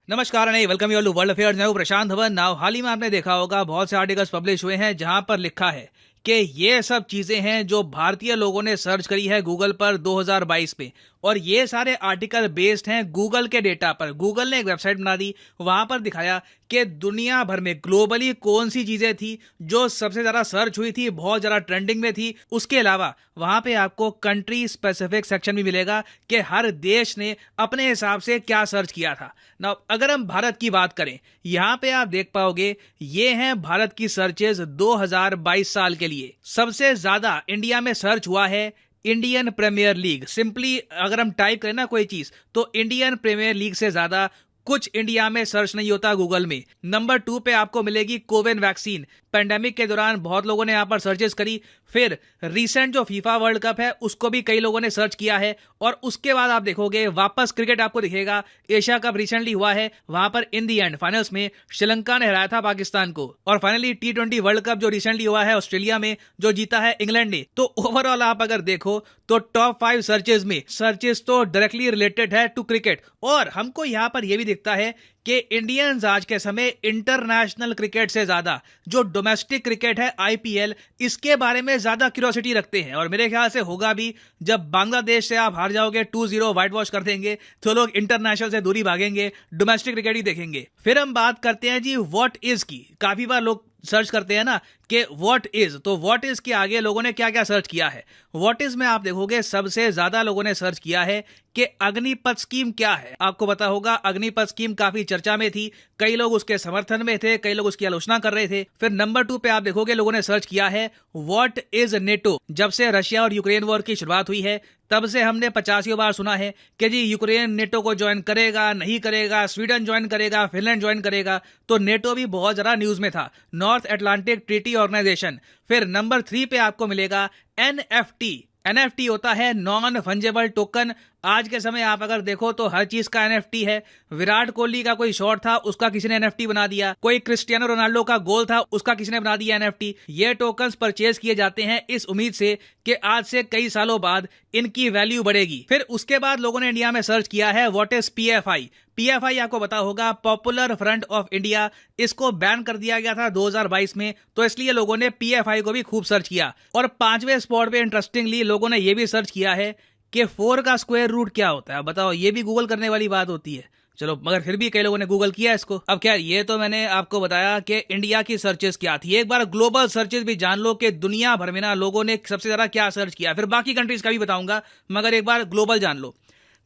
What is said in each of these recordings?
नमस्कार नहीं welcome you all to world affairs. मैं हूं प्रशांत धवन। नाउ हाल ही में आपने देखा होगा बहुत से आर्टिकल्स पब्लिश हुए हैं जहां पर लिखा है कि ये सब चीजें हैं जो भारतीय लोगों ने सर्च करी है गूगल पर 2022 में, और ये सारे आर्टिकल बेस्ड हैं गूगल के डेटा पर। गूगल ने एक वेबसाइट बना दी, वहां पर दिखाया कि दुनिया भर में ग्लोबली कौन सी चीजें थी जो सबसे ज्यादा सर्च हुई थी, बहुत ज्यादा ट्रेंडिंग में थी। उसके अलावा वहां पे आपको कंट्री स्पेसिफिक सेक्शन भी मिलेगा कि हर देश ने अपने हिसाब से क्या सर्च किया था। ना अगर हम भारत की बात करें, यहां पे आप देख पाओगे ये हैं भारत की सर्चेज 2022 साल के लिए। सबसे ज्यादा इंडिया में सर्च हुआ है इंडियन प्रीमियर लीग। सिंपली अगर हम टाइप करें ना कोई चीज, तो इंडियन प्रीमियर लीग से ज्यादा कुछ इंडिया में सर्च नहीं होता गूगल में। नंबर 2 पे आपको मिलेगी कोविड वैक्सीन। पेंडेमिक के दौरान बहुत लोगों ने यहां पर सर्चेस करी। फिर रिसेंट जो फीफा वर्ल्ड कप है उसको भी कई लोगों ने सर्च किया है। और उसके बाद आप देखोगे वापस क्रिकेट आपको दिखेगा। एशिया कप रिसेंटली हुआ है, वहां पर इन दी एंड फाइनल्स में श्रीलंका ने हराया था पाकिस्तान को। और फाइनली T20 वर्ल्ड कप जो रिसेंटली हुआ है ऑस्ट्रेलिया में, जो जीता है इंग्लैंड ने। तो ओवरऑल आप अगर देखो तो टॉप 5 सर्चेज में सर्चेस तो डायरेक्टली रिलेटेड है टू क्रिकेट। और हमको यहां पर यह भी दिखता है कि इंडियंस आज के समय इंटरनेशनल क्रिकेट से ज्यादा जो डोमेस्टिक क्रिकेट है IPL, इसके बारे में ज्यादा क्यूरियोसिटी रखते हैं। और मेरे ख्याल से होगा भी, जब बांग्लादेश से आप हार जाओगे 2-0 व्हाइट वॉश कर देंगे तो लोग इंटरनेशनल से दूरी भागेंगे, डोमेस्टिक क्रिकेट ही देखेंगे। फिर हम बात करते हैं जी व्हाट इज की। काफी बार लोग सर्च करते हैं ना कि व्हाट इज, तो व्हाट इज के आगे लोगों ने क्या क्या सर्च किया है। व्हाट इज में आप देखोगे सबसे ज्यादा लोगों ने सर्च किया है कि अग्निपथ स्कीम क्या है। आपको पता होगा अग्निपथ स्कीम काफी चर्चा में थी, कई लोग उसके समर्थन में थे, कई लोग उसकी आलोचना कर रहे थे। फिर नंबर 2 पे आप देखोगे लोगों ने सर्च किया है व्हाट इज नेटो। जब से रशिया और यूक्रेन वॉर की शुरुआत हुई है तब से हमने 50 बार सुना है कि जी यूक्रेन नेटो को ज्वाइन करेगा, नहीं करेगा, स्वीडन ज्वाइन करेगा, फिनलैंड ज्वाइन करेगा। तो नेटो भी बहुत ज्यादा न्यूज में था, नॉर्थ अटलांटिक ट्रीटी ऑर्गेनाइजेशन। फिर नंबर 3 पे आपको मिलेगा NFT। NFT होता है नॉन फंजेबल टोकन। आज के समय आप अगर देखो तो हर चीज का NFT है। विराट कोहली का कोई शॉट था, उसका किसी ने NFT बना दिया। कोई क्रिस्टियानो रोनाल्डो का गोल था, उसका किसी ने बना दिया NFT। ये टोकन्स परचेज किए जाते हैं इस उम्मीद से कि आज से कई सालों बाद इनकी वैल्यू बढ़ेगी। फिर उसके बाद लोगों ने इंडिया में सर्च किया है व्हाट इज PFI। PFI आपको पता होगा पॉपुलर फ्रंट ऑफ इंडिया। इसको बैन कर दिया गया था 2022 में, तो इसलिए लोगों ने PFI को भी खूब सर्च किया। और 5वें स्पॉट पे इंटरेस्टिंगली लोगों ने यह भी सर्च किया है कि 4 का स्क्वायर रूट क्या होता है। बताओ, ये भी गूगल करने वाली बात होती है। चलो, मगर फिर भी कई लोगों ने गूगल किया इसको। अब क्या, ये तो मैंने आपको बताया कि इंडिया की सर्चेस क्या थी। एक बार ग्लोबल सर्चेस भी जान लो कि दुनिया भर में ना लोगों ने सबसे ज्यादा क्या सर्च किया। फिर बाकी कंट्रीज का भी बताऊंगा, मगर एक बार ग्लोबल जान लो।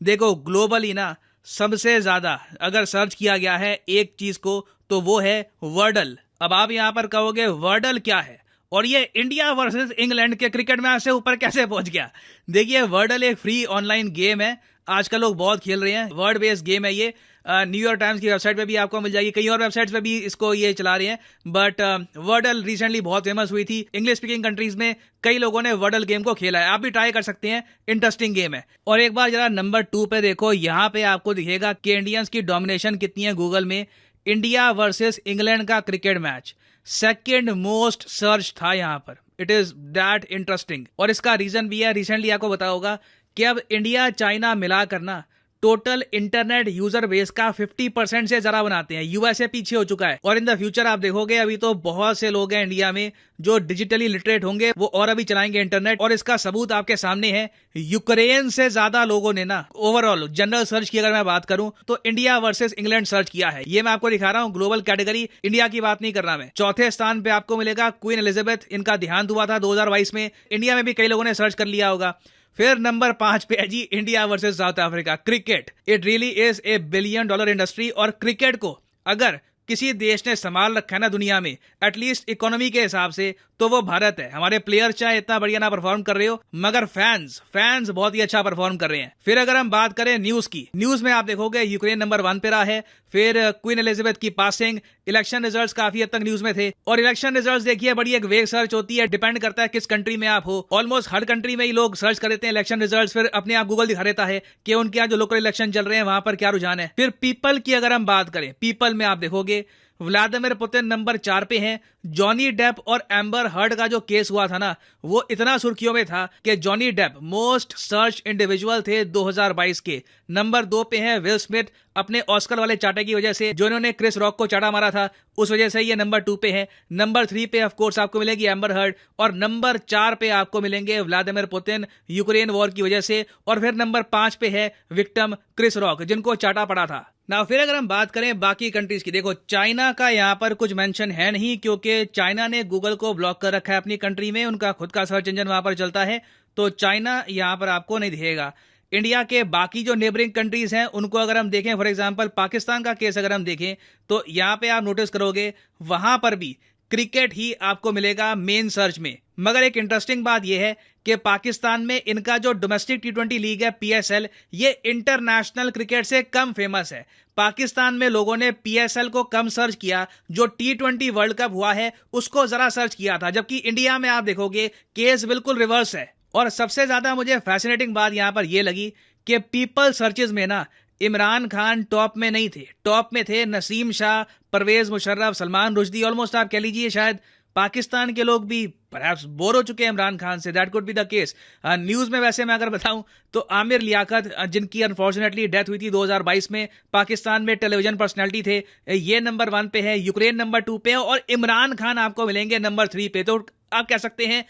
देखो ग्लोबली ना सबसे ज्यादा अगर सर्च किया गया है एक चीज को तो वो है वर्डल। अब आप यहां पर कहोगे वर्डल क्या है और ये इंडिया वर्सेस इंग्लैंड के क्रिकेट मैच से ऊपर कैसे पहुंच गया। देखिए, वर्डल एक फ्री ऑनलाइन गेम है, आजकल लोग बहुत खेल रहे हैं। वर्ड बेस्ड गेम है ये। न्यूयॉर्क टाइम्स की वेबसाइट पे भी आपको मिल जाएगी, कई और वेबसाइट्स पे भी इसको ये चला रहे हैं। बट वर्डल रिसेंटली बहुत फेमस हुई थी इंग्लिश स्पीकिंग कंट्रीज में। कई लोगों ने वर्डल गेम को खेला है, आप भी ट्राई कर सकते हैं, इंटरेस्टिंग गेम है। और एक बार जरा नंबर 2 पे देखो, यहाँ पे आपको दिखेगा कि इंडियंस की डोमिनेशन कितनी है गूगल में। इंडिया वर्सेस इंग्लैंड का cricket match second most search था यहाँ पर। It is that interesting. और इसका रीजन भी है, रिसेंटली आपको पता होगा कि अब इंडिया चाइना मिला करना टोटल इंटरनेट यूजर बेस का 50% से ज्यादा बनाते हैं। यूएसए पीछे हो चुका है। और इन द फ्यूचर आप देखोगे अभी तो बहुत से लोग हैं इंडिया में जो डिजिटली लिटरेट होंगे, वो और अभी चलाएंगे इंटरनेट। और इसका सबूत आपके सामने है, यूक्रेन से ज्यादा लोगों ने ना ओवरऑल जनरल सर्च की अगर मैं बात करूं तो इंडिया वर्सेस इंग्लैंड सर्च किया है। ये मैं आपको दिखा रहा हूं ग्लोबल कैटेगरी, इंडिया की बात नहीं कर रहा मैं। चौथे स्थान पे आपको मिलेगा क्वीन एलिजाबेथ, इनका देहांत हुआ था 2022 में। इंडिया में भी कई लोगों ने सर्च कर लिया होगा। फिर नंबर 5 पे है जी India versus South Africa cricket. It really is a $1 billion industry. और क्रिकेट को अगर किसी देश ने संभाल रखा है ना दुनिया में, एटलीस्ट इकोनॉमी के हिसाब से, तो वो भारत है। हमारे प्लेयर चाहे इतना बढ़िया ना परफॉर्म कर रहे हो, मगर फैंस बहुत ही अच्छा परफॉर्म कर रहे हैं। फिर अगर हम बात करें न्यूज की, न्यूज में आप देखोगे यूक्रेन नंबर 1 पे रहा है। फिर क्वीन एलिजाबेथ की पासिंग, इलेक्शन रिजल्ट्स काफी हद तक न्यूज में थे। और इलेक्शन रिजल्ट्स देखिए बड़ी एक वेग सर्च होती है, डिपेंड करता है किस कंट्री में आप हो। ऑलमोस्ट हर कंट्री में ही लोग सर्च कर देते हैं इलेक्शन रिजल्ट्स, फिर अपने आप गूगल दिखा देता है कि उनके यहाँ जो लोकल इलेक्शन चल रहे हैं वहां पर क्या रुझान है। फिर पीपल की अगर हम बात करें, पीपल में आप देखोगे पे, व्लादिमीर पुतिन नंबर 4 पे हैं। जॉनी डेप और एम्बर हर्ड का जो केस हुआ था ना, वो इतना सुर्खियों में था कि Johnny Depp most search individual थे 2022 के। नंबर 2 पे हैं विल स्मिथ, अपने ऑस्कर वाले चाटे की वजह से, जो इन्होंने क्रिस रॉक को चाटा मारा था, उस वजह से ये नंबर 2 पे है। नंबर 3 पे ऑफ कोर्स आपको मिलेगी एम्बर हर्ड, और नंबर 4 पे आपको मिलेंगे व्लादिमीर पुतिन यूक्रेन वॉर की वजह से, और फिर नंबर 5 पे है विक्टिम क्रिस रॉक, जिनको चाटा पड़ा था ना। फिर अगर हम बात करें बाकी कंट्रीज की, देखो चाइना का यहाँ पर कुछ मेंशन है नहीं, क्योंकि चाइना ने गूगल को ब्लॉक कर रखा है अपनी कंट्री में, उनका खुद का सर्च इंजन वहां पर चलता है, तो चाइना यहाँ पर आपको नहीं दिखेगा। इंडिया के बाकी जो नेबरिंग कंट्रीज हैं उनको अगर हम देखें, फॉर एग्जांपल पाकिस्तान का केस अगर हम देखें, तो यहाँ पे आप नोटिस करोगे वहां पर भी क्रिकेट ही आपको मिलेगा मेन सर्च में। मगर एक इंटरेस्टिंग बात यह है कि पाकिस्तान में इनका जो डोमेस्टिक टी20 लीग है पीएसएल, ये इंटरनेशनल क्रिकेट से कम फेमस है। पाकिस्तान में लोगों ने पीएसएल को कम सर्च किया, जो टी20 वर्ल्ड कप हुआ है उसको जरा सर्च किया था, जबकि इंडिया में आप देखोगे केस बिल्कुल रिवर्स है। और सबसे ज्यादा मुझे फैसिनेटिंग बात यहां पर यह लगी कि पीपल सर्चेज में ना इमरान खान टॉप में नहीं थे, टॉप में थे नसीम शाह, परवेज मुशर्रफ, सलमान रुश्दी। ऑलमोस्ट आप कह लीजिए शायद पाकिस्तान के लोग भी परहैप्स बोर हो चुके हैं इमरान खान से, that could be the case. News में वैसे मैं अगर बताऊं तो आमिर लियाकत, जिनकी अनफॉर्चुनेटली डेथ हुई थी 2022 में, पाकिस्तान में टेलीविजन पर्सनैलिटी थे, ये नंबर 1 पे है, यूक्रेन नंबर 2 पे है, और इमरान खान आपको मिलेंगे नंबर 3 पे। तो आप कह सकते हैं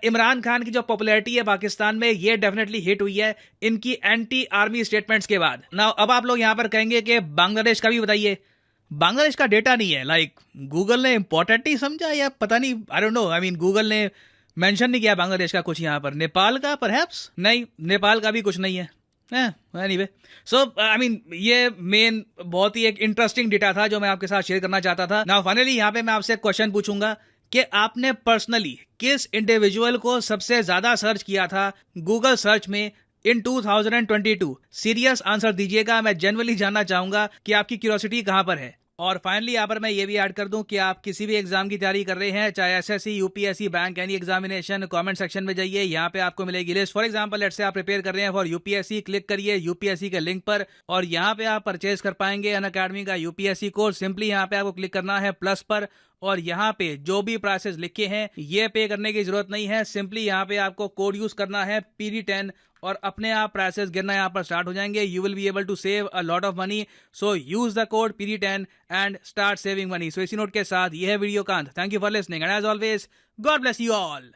इमरान खान की जो पॉपुलैरिटी है पाकिस्तान में, ये डेफिनेटली हिट हुई है इनकी एंटी आर्मी स्टेटमेंट्स के बाद। नाउ अब आप लोग यहां पर कहेंगे कि बांग्लादेश का भी बताइए। बांग्लादेश का डेटा नहीं है, लाइक गूगल ने इंपॉर्टेंट नहीं समझा, या पता नहीं, I don't know, I mean Google ने मेंशन नहीं किया बांग्लादेश का कुछ यहां पर। नेपाल का परहैप्स नहीं, नेपाल का भी कुछ नहीं है। एनीवे, सो आई मीन ये मेन बहुत ही एक इंटरेस्टिंग डेटा था जो मैं आपके साथ शेयर करना चाहता था। नाउ फाइनली यहाँ पे मैं आपसे क्वेश्चन पूछूंगा कि आपने पर्सनली किस इंडिविजुअल को सबसे ज्यादा सर्च किया था गूगल सर्च में इन 2022? सीरियस आंसर दीजिएगा, मैं जेन्युइनली जानना चाहूंगा कि आपकी क्यूरियोसिटी कहां पर है। और फाइनली यहाँ पर मैं ये भी ऐड कर दूं कि आप किसी भी एग्जाम की तैयारी कर रहे हैं, चाहे SSC, UPSC, bank, any examination, comment section में जाइए, यहाँ पे आपको मिलेगी list. For example let's say आप प्रिपेयर कर रहे हैं फॉर यूपीएससी, क्लिक करिए यूपीएससी के लिंक पर, और यहाँ पे आप परचेज कर पाएंगे अनअकैडमी का यूपीएससी कोर्स। सिंपली यहाँ पे आपको क्लिक करना है प्लस पर, और यहाँ पे जो भी प्राइसेस लिखे हैं ये पे करने की जरूरत नहीं है। सिंपली यहाँ पे आपको कोड यूज करना है PD10, और अपने आप प्राइसेस गिरना यहाँ पर स्टार्ट हो जाएंगे। You will be able to save a lot of money, so use the code PD10 and start saving money. So इसी नोट के साथ ये है वीडियो का अंत। Thank you for listening and as always God bless you all.